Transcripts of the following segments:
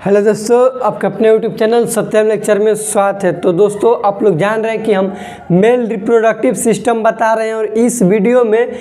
Hello दोस्तों, आपका अपने यूट्यूब चैनल सत्यम लेक्चर में स्वागत है। तो दोस्तों, आप लोग जान रहे हैं कि हम मेल रिप्रोडक्टिव सिस्टम बता रहे हैं और इस वीडियो में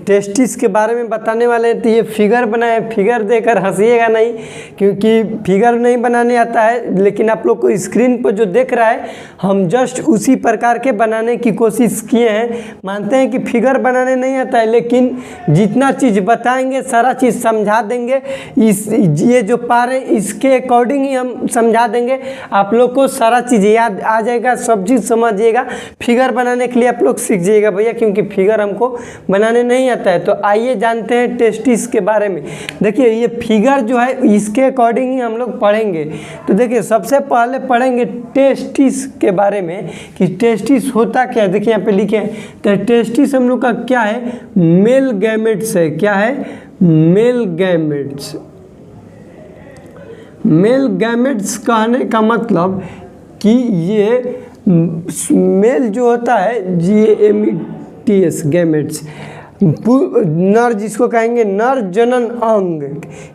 टेस्टिस के बारे में बताने वाले हैं। तो ये फिगर बनाए, फिगर देकर हंसिएगा नहीं क्योंकि फिगर नहीं बनाने आता है, लेकिन आप लोग को स्क्रीन पर जो देख रहा है हम जस्ट उसी प्रकार के बनाने की कोशिश किए हैं। मानते हैं कि फिगर बनाने नहीं आता है, लेकिन जितना चीज़ बताएंगे सारा चीज़ समझा देंगे। ये जो पा रहे हैं इसके अकॉर्डिंग ही हम समझा देंगे, आप लोग को सारा चीज़ याद आ जाएगा, सब चीज़ समझिएगा। फिगर बनाने के लिए आप लोग सीख जाइएगा भैया, क्योंकि फिगर हमको बनाने नहीं आता है। तो आइए जानते हैं टेस्टिस के बारे में। देखिए, ये फिगर जो है इसके अकॉर्डिंग ही हम लोग पढ़ेंगे। तो देखिए, सबसे पहले पढ़ेंगे टेस्टिस के बारे में कि टेस्टिस होता क्या है। देखिए यहाँ पे लिखे हैं, तो टेस्टिस हम लोग का क्या है, मेल गैमेट्स है। क्या है? Male gametes. मेल गैमेट्स कहने का मतलब कि ये मेल जो होता है GAMETS गैमेट्स, नर जिसको कहेंगे नर जनन अंग,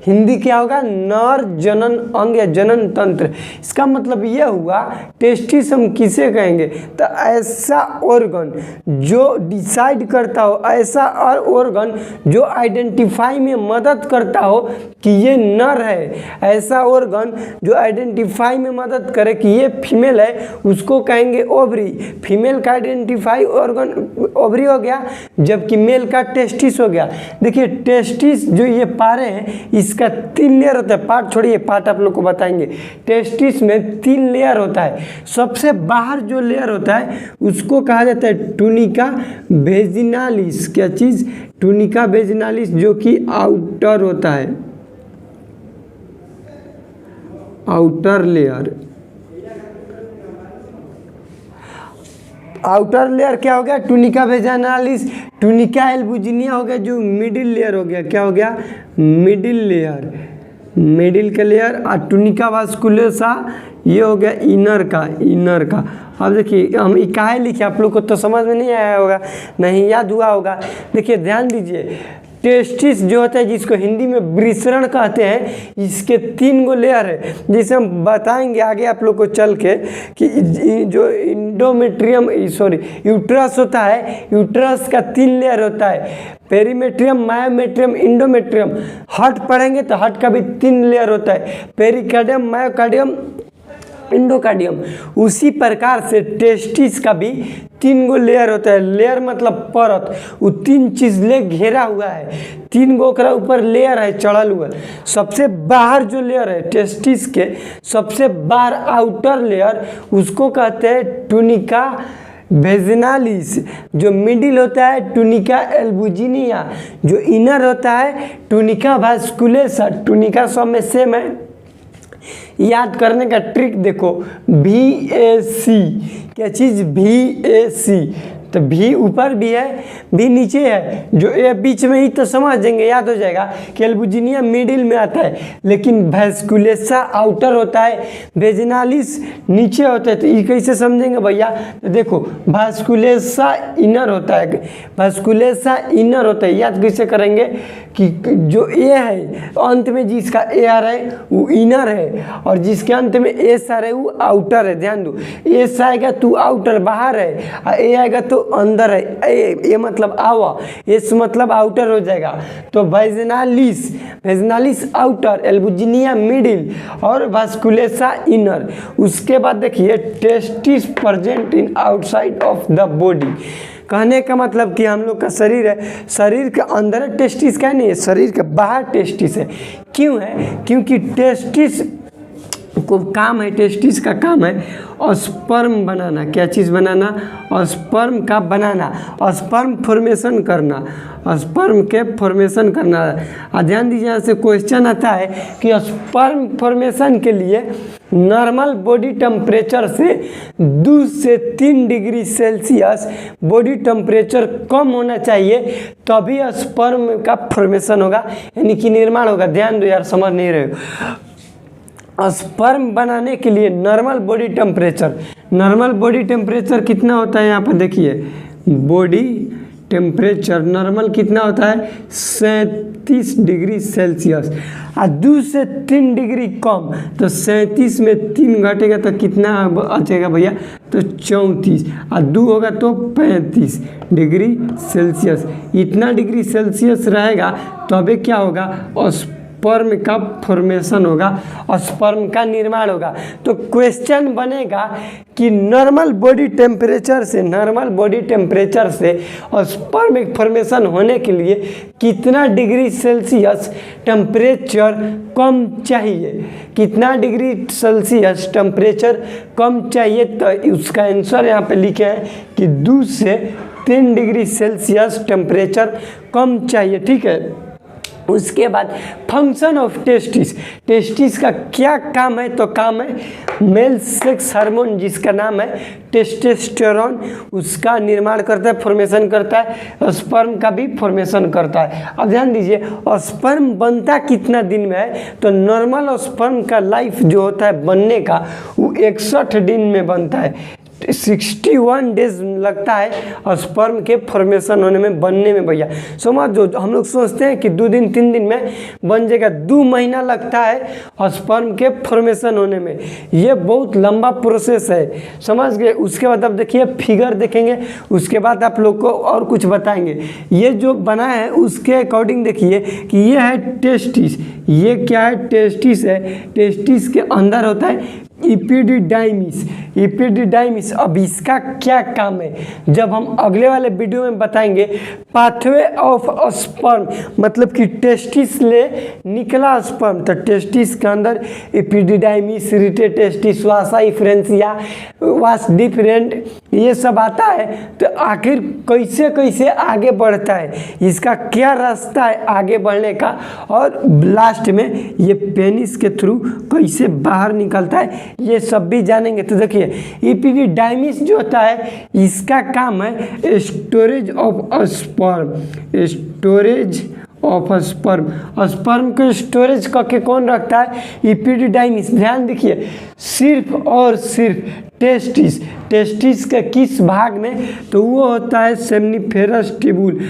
हिंदी क्या होगा, नर जनन अंग या जनन तंत्र। इसका मतलब ये हुआ टेस्टिस हम किसे कहेंगे, तो ऐसा ऑर्गन जो डिसाइड करता हो, ऐसा और ऑर्गन जो आइडेंटिफाई में मदद करता हो कि ये नर है, ऐसा ऑर्गन जो आइडेंटिफाई में मदद करे कि ये फीमेल है, उसको कहेंगे ओवरी। फीमेल का आइडेंटिफाई ऑर्गन ओवरी हो गया, जबकि मेल का टेस्टिस हो गया। देखिए, टेस्टिस जो ये पा रहे हैं इसका 3 लेयर होता है। पार्ट छोड़िए, पार्ट आप लोग को बताएंगे। टेस्टिस में 3 लेयर होता है। सबसे बाहर जो लेयर होता है उसको कहा जाता है टूनिका वेजिनालिस। क्या चीज? टूनिका वेजिनालिस, जो कि आउटर होता है, आउटर लेयर। आउटर लेयर क्या हो गया, टूनिका वेजिनालिस। टूनिका एल्बुजिनिया हो गया जो मिडिल लेयर हो गया। क्या हो गया? मिडिल लेयर, मिडिल का लेयर। और टूनिका वास्कुलोसा ये हो गया इनर का, इनर का। अब देखिए, हम इकाई लिखे, आप लोग को तो समझ में नहीं आया होगा, नहीं याद हुआ होगा। देखिए ध्यान दीजिए, टेस्टिस जो होता है जिसको हिंदी में वृषण कहते हैं, इसके 3 गो लेयर है, जिसे हम बताएंगे आगे आप लोग को चल के कि जो इंडोमेट्रियम यूट्रस होता है, यूट्रस का 3 लेयर होता है, पेरीमेट्रियम, मायोमेट्रियम, इंडोमेट्रियम। हार्ट पढ़ेंगे तो हार्ट का भी 3 लेयर होता है, पेरिकार्डियम, मायोकार्डियम, इंडोकार्डियम। उसी प्रकार से टेस्टिस का भी 3 गो लेयर होता है। लेयर मतलब परत, वो 3 चीज ले घेरा हुआ है, 3 गो ओकरा ऊपर लेयर है चढ़ल हुआ। सबसे बाहर जो लेयर है टेस्टिस के, सबसे बाहर आउटर लेयर, उसको कहते हैं टूनिका वेजिनालिस। जो मिडिल होता है टूनिका एल्बुजिनिया, जो इनर होता है टूनिका वास्कुलोसा। टूनिका सब में सेम है। याद करने का ट्रिक देखो, VAC। क्या चीज़? VAC। तो V ऊपर भी है, V नीचे है, जो A बीच में ही, तो समझ जाएंगे, याद हो जाएगा कि एल्बुजिनिया मिडिल में आता है, लेकिन वास्कुलोसा आउटर होता है, वेजिनालिस नीचे होता है। तो ये कैसे समझेंगे भैया? तो देखो, वास्कुलोसा इनर होता है, वास्कुलोसा इनर होता है। याद कैसे करेंगे कि जो A है अंत में जिसका AR है वो इनर है, और जिसके अंत में SR है वो आउटर है। ध्यान दो, S आएगा तो आउटर बाहर है, और A आएगा तो अंदर है। ए मतलब आवा, एस मतलब आउटर हो जाएगा। तो vaginalis, vaginalis outer, albuginea middle और वास्कुलोसा इनर। उसके बाद देखिए, testis present in outside of the body. कहने का मतलब कि हम लोग का शरीर है, शरीर के अंदर टेस्टिस का नहीं है, शरीर के बाहर टेस्टिस है। क्यों है? क्योंकि टेस्टिस को काम है, टेस्टिस का काम है स्पर्म बनाना। क्या चीज़ बनाना? स्पर्म का बनाना, स्पर्म फॉर्मेशन करना, स्पर्म के फॉर्मेशन करना। ध्यान दीजिए, यहाँ से क्वेश्चन आता है कि स्पर्म फॉर्मेशन के लिए नॉर्मल बॉडी टेम्परेचर से 2 से 3 डिग्री सेल्सियस बॉडी टेम्परेचर कम होना चाहिए, तभी स्पर्म का फॉर्मेशन होगा, यानी कि निर्माण होगा। ध्यान दो यार, समझ नहीं रहे हो। स्पर्म बनाने के लिए normal body temperature, normal body temperature कितना होता है? यहाँ पर देखिए, बॉडी टेम्परेचर नॉर्मल कितना होता है 37 डिग्री सेल्सियस, और 2 से 3 डिग्री कम, तो 37 में 3 घटेगा तो कितना बचेगा भैया, तो 34, और 2 होगा तो 35 डिग्री सेल्सियस। इतना डिग्री सेल्सियस रहेगा तभी क्या होगा, स्पर्म का फॉर्मेशन होगा और स्पर्म का निर्माण होगा। तो क्वेश्चन बनेगा कि नॉर्मल बॉडी टेम्परेचर से और स्पर्म फॉर्मेशन होने के लिए कितना डिग्री सेल्सियस टेम्परेचर कम चाहिए, कितना डिग्री सेल्सियस टेम्परेचर कम चाहिए। तो उसका आंसर यहाँ पे लिखे हैं कि 2 से 3 डिग्री सेल्सियस टेम्परेचर कम चाहिए, ठीक है। उसके बाद फंक्शन ऑफ टेस्टिस का क्या काम है, तो काम है मेल सेक्स हार्मोन जिसका नाम है टेस्टोस्टेरोन, उसका निर्माण करता है, फॉर्मेशन करता है, स्पर्म का भी फॉर्मेशन करता है। अब ध्यान दीजिए, और स्पर्म बनता कितना दिन में है, तो नॉर्मल स्पर्म का लाइफ जो होता है बनने का वो 61 दिन में बनता है, 61 डेज लगता है और स्पर्म के फॉर्मेशन होने में, बनने में भैया। समझ जो हम लोग सोचते हैं कि 2 दिन 3 दिन में बन जाएगा, 2 महीना लगता है और स्पर्म के फॉर्मेशन होने में। ये बहुत लंबा प्रोसेस है, समझ गए। उसके बाद अब देखिए फिगर देखेंगे, उसके बाद आप लोग को और कुछ बताएंगे। ये जो बना है उसके अकॉर्डिंग देखिए कि ये है टेस्टिस, ये क्या है, टेस्टिस है। टेस्टिस के अंदर होता है इपिडिडाइमिस। अब इसका क्या काम है जब हम अगले वाले वीडियो में बताएंगे। पाथवे ऑफ स्पर्म मतलब कि टेस्टिस ले निकला स्पर्म, तो टेस्टिस के अंदर इपिडिडाइमिस, रिटेटेस्टिस, वासा इफ्रेंसिया, वास डिफरेंट, ये सब आता है। तो आखिर कैसे कैसे आगे बढ़ता है, इसका क्या रास्ता है आगे बढ़ने का, और लास्ट में ये पेनिस के थ्रू कैसे बाहर निकलता है, ये सब भी जानेंगे। तो देखिए इपिडिडाइमिस जो होता है इसका काम है storage of sperm, storage of sperm. Sperm को स्टोरेज करके कौन रखता है, इपिडिडाइमिस। ध्यान देखिए, सिर्फ और सिर्फ टेस्टिस के किस भाग में, तो वो होता है सेमनीफेरस ट्यूब्यूल,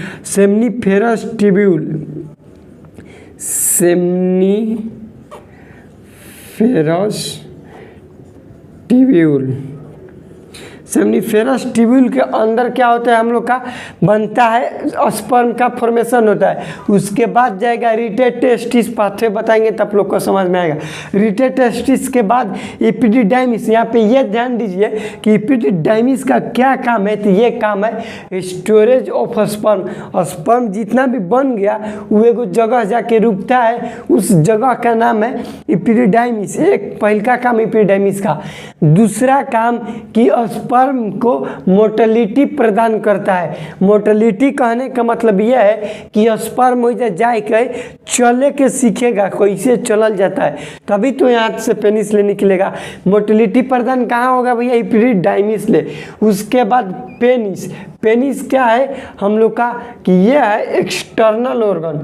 सेमनीफेरस ट्यूब्यूल के अंदर क्या होता है, हम लोग का बनता है स्पर्म का फॉर्मेशन होता है। उसके बाद जाएगा रिटेटेस्टिस, पाथवे बताएंगे तब लोग को समझ में आएगा। रिटेटेस्टिस के बाद इपिडिडाइमिस। यहाँ पे ये ध्यान दीजिए कि इपिडिडाइमिस का क्या काम है, तो ये काम है स्टोरेज ऑफ स्पर्म। स्पर्म जितना भी बन गया वो एक जगह जाके रुकता है, उस जगह का नाम है इपिडिडाइमिस। एक पहला काम इपिडिडाइमिस का। दूसरा काम कि स्पर्म को मोटिलिटी प्रदान करता है। मोटिलिटी कहने का मतलब यह है कि स्पर्म हो जाए के चले के सीखेगा, कैसे चलल जाता है, तभी तो यहाँ से पेनिस ले निकलेगा। मोटिलिटी प्रदान कहाँ होगा भैया, इपिडिडाइमिस ले। उसके बाद पेनिस। पेनिस क्या है हम लोग का, कि यह है एक्सटर्नल ऑर्गन,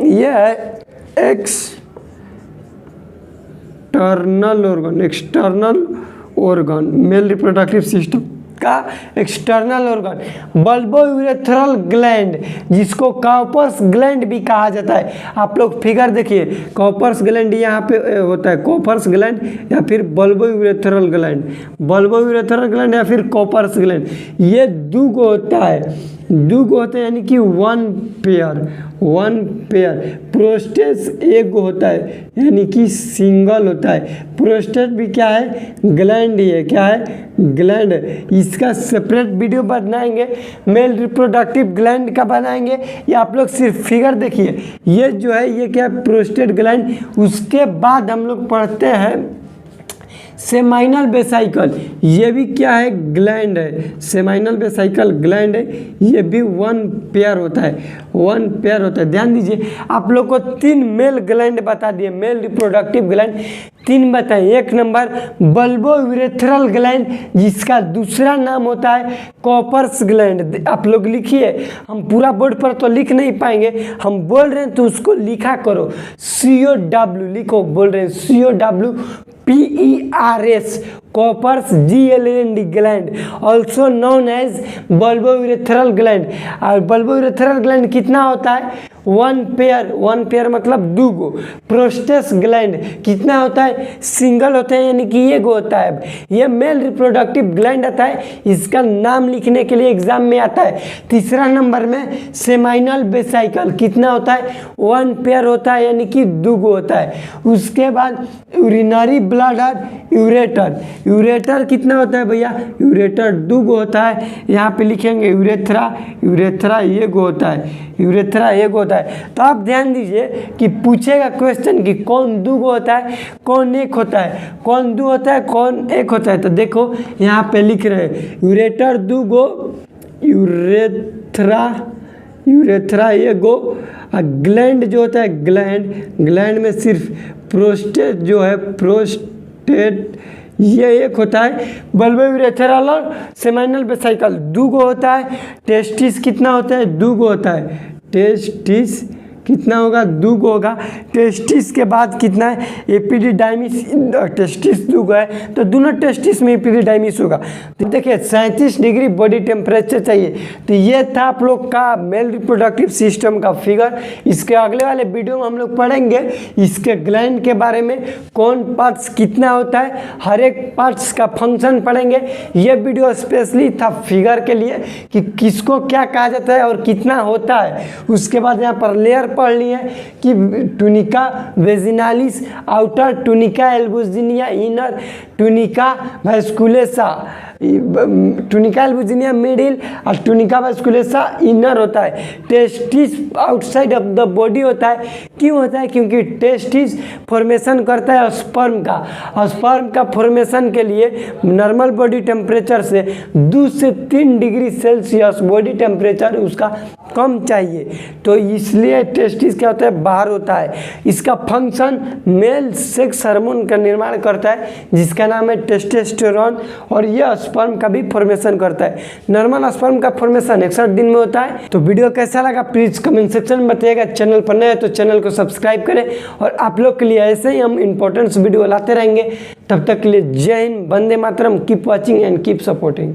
यह है external organ male reproductive system का एक्सटर्नल ऑर्गन। बल्बोयूरेथ्रल ग्लैंड जिसको कॉपर्स ग्लैंड भी कहा जाता है। आप लोग फिगर देखिए, कॉपर्स ग्लैंड यहाँ पे होता है, कॉपर्स ग्लैंड या फिर बल्बोयूरेथ्रल ग्लैंड, बल्बोयूरेथ्रल ग्लैंड या फिर कॉपर्स ग्लैंड। ये 2 गो होता है, 2 गो होते हैं, यानी कि 1 पेयर। प्रोस्टेट 1 गो होता है, यानी कि सिंगल होता है। प्रोस्टेट भी क्या है, ग्लैंड ही है, क्या है, ग्लैंड। इसका सेपरेट वीडियो बनाएंगे, मेल रिप्रोडक्टिव ग्लैंड का बनाएंगे। या आप लोग सिर्फ फिगर देखिए, ये जो है ये क्या है, प्रोस्टेट ग्लैंड। उसके बाद हम लोग पढ़ते हैं सेमाइनल वेसाइकल, ये भी क्या है, ग्लैंड है। सेमाइनल वेसाइकल ग्लैंड है, ये भी 1 पेयर होता है, 1 पेयर होता है। ध्यान दीजिए, आप लोग को 3 मेल ग्लैंड बता दिए, मेल रिप्रोडक्टिव ग्लैंड 3 बताए। 1 नंबर बल्बोयूरेथ्रल ग्लैंड, जिसका दूसरा नाम होता है कॉपर्स ग्लैंड। आप लोग लिखिए, हम पूरा बोर्ड पर तो लिख नहीं पाएंगे, हम बोल रहे हैं तो उसको लिखा करो। COW लिखो, बोल रहे हैं COWPERS, Cowper's GLAND gland, also known as bulbourethral gland. और बल्बोयूरेथ्रल ग्लैंड कितना होता है? वन पेयर मतलब दूगो। प्रोस्टेस ग्लैंड कितना होता है? सिंगल होता है, यानी कि एक होता है। ये मेल रिप्रोडक्टिव ग्लैंड आता है, इसका नाम लिखने के लिए एग्जाम में आता है। तीसरा नंबर में सेमाइनल वेसिकल कितना होता है? वन पेयर होता है, यानी कि दूगो होता है। उसके बाद यूरिनरी ब्लैडर यूरेटर कितना होता है भैया? यूरेटर दूगो होता है। यहाँ पे लिखेंगे यूरेथ्रा एक होता है, यूरेथ्रा एक होता है। तो आप ध्यान दीजिए कि पूछेगा क्वेश्चन कि कौन दूगो होता है, कौन एक होता है, कौन दो होता है, कौन एक होता है। तो देखो यहाँ पे लिख रहे हैं यूरेटर दूगो, यूरेथ्रा एगो। ग्लैंड जो होता है ग्लैंड में सिर्फ प्रोस्टेट जो है, प्रोस्टेट ये एक होता है। बल्बोयूरेथ्रल और सेमाइनल वेसिकल दूगो होता है। टेस्टिस कितना होता है? दूगो होता है। टेस्टिस कितना होगा? दूगो होगा। टेस्टिस के बाद कितना है? एपिडिडाइमिस। टेस्टिस दूगो है तो दोनों टेस्टिस में एपिडिडाइमिस होगा। तो देखिए 37 डिग्री बॉडी टेम्परेचर चाहिए। तो ये था आप लोग का मेल रिप्रोडक्टिव सिस्टम का फिगर। इसके अगले वाले वीडियो में हम लोग पढ़ेंगे इसके ग्लैंड के बारे में, कौन पार्ट्स कितना होता है, हर एक पार्ट्स का फंक्शन पढ़ेंगे। ये वीडियो स्पेशली था फिगर के लिए कि किसको क्या कहा जाता है और कितना होता है। उसके बाद यहाँ पर लेयर पढ़ लिए कि tunica vaginalis, outer tunica albuginea, inner tunica vasculosa. Tunica albuginea middle और टूनिका वैस्कुलेसा इनर होता है। Testis outside of the body होता है। क्यों होता है? क्योंकि टेस्टिस फॉर्मेशन करता है स्पर्म का, और स्पर्म का फॉर्मेशन के लिए नॉर्मल बॉडी टेम्परेचर से 2 से 3 डिग्री सेल्सियस बॉडी टेम्परेचर उसका कम चाहिए। तो इसलिए टेस्टिस क्या होता है? बाहर होता है। इसका फंक्शन मेल सेक्स हार्मोन का निर्माण करता है जिसका नाम है टेस्टोस्टेरोन, और यह स्पर्म का भी फॉर्मेशन करता है। नॉर्मल स्पर्म का फॉर्मेशन 61 दिन में होता है। तो वीडियो कैसा लगा प्लीज कमेंट सेक्शन में बताइएगा। चैनल पर नए हैं तो चैनल को सब्सक्राइब करें, और आप लोग के लिए ऐसे ही हम इंपॉर्टेंट वीडियो लाते रहेंगे। तब तक के लिए जय हिंद, वंदे मातरम, keep watching and keep supporting.